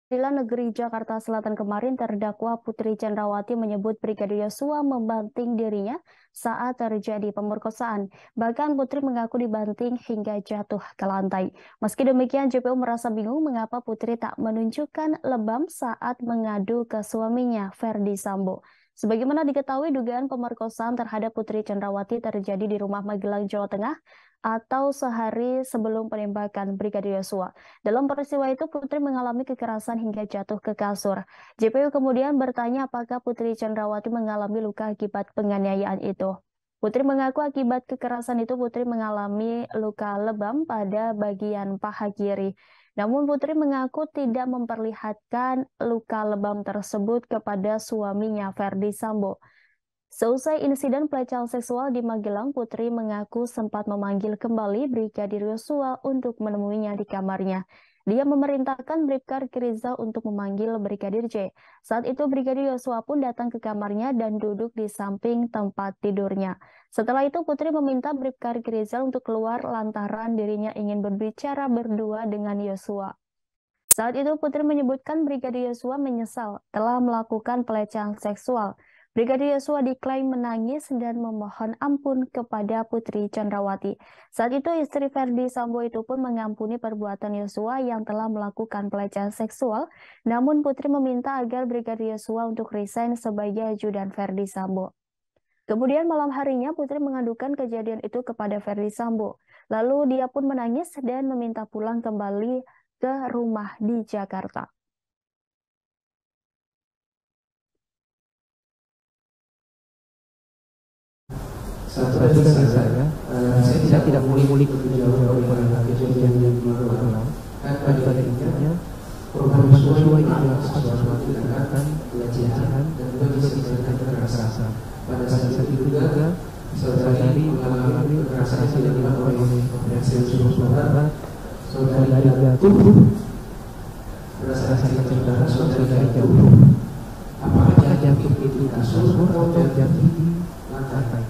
Pengadilan Negeri Jakarta Selatan kemarin terdakwa Putri Chandrawati menyebut Brigadir Yosua membanting dirinya saat terjadi pemerkosaan. Bahkan Putri mengaku dibanting hingga jatuh ke lantai. Meski demikian, JPU merasa bingung mengapa Putri tak menunjukkan lebam saat mengadu ke suaminya, Ferdy Sambo. Sebagaimana diketahui, dugaan pemerkosaan terhadap Putri Chandrawati terjadi di rumah Magelang, Jawa Tengah atau sehari sebelum penembakan Brigadir Yosua. Dalam peristiwa itu, Putri mengalami kekerasan hingga jatuh ke kasur. JPU kemudian bertanya apakah Putri Chandrawati mengalami luka akibat penganiayaan itu. Putri mengaku akibat kekerasan itu Putri mengalami luka lebam pada bagian paha kiri. Namun Putri mengaku tidak memperlihatkan luka lebam tersebut kepada suaminya Ferdy Sambo. Seusai insiden pelecehan seksual di Magelang, Putri mengaku sempat memanggil kembali Brigadir Yosua untuk menemuinya di kamarnya. Dia memerintahkan Bribka Riki Rizal untuk memanggil Brigadir J. Saat itu Brigadir Yosua pun datang ke kamarnya dan duduk di samping tempat tidurnya. Setelah itu Putri meminta Bribka Riki Rizal untuk keluar lantaran dirinya ingin berbicara berdua dengan Yosua. Saat itu Putri menyebutkan Brigadir Yosua menyesal telah melakukan pelecehan seksual. Brigadir Yosua diklaim menangis dan memohon ampun kepada Putri Chandrawati. Saat itu istri Ferdy Sambo itu pun mengampuni perbuatan Yosua yang telah melakukan pelecehan seksual, namun Putri meminta agar Brigadir Yosua untuk resign sebagai ajudan Ferdy Sambo. Kemudian malam harinya Putri mengadukan kejadian itu kepada Ferdy Sambo. Lalu dia pun menangis dan meminta pulang kembali ke rumah di Jakarta. Satu dari saya tidak mengulik jauh-jauh pada kejadian yang berulang. Pada intinya, korban Yosua itu adalah sesuatu tindakan pelecehan dan juga bisa dikatakan kekerasan. Pada saat itu juga saudari mengalami kekerasan yang dilakukan oleh Yosua Barat. Saudari jatuh berdasarkan cerita saudari jatuh. Apakah jatuh itu di kasur atau jatuh di lantai?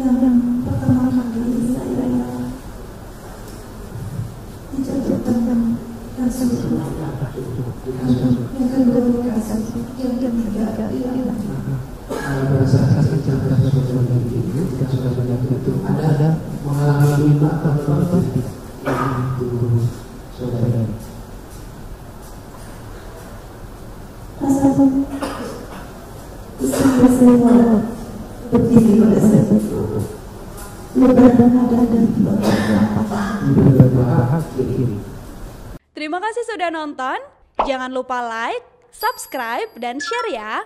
Yang pertama kali saya dijatuhkan kasur, yang kedua di kasur, yang ketiga di lantai. Berdasarkan cerita saudari ini, jika saudari itu ada mengalami luka di tubuh saudari. Rasanya saya berdiri pada saat itu, luka dada dan paha kiri. Terima kasih sudah nonton. Jangan lupa like, subscribe, dan share ya.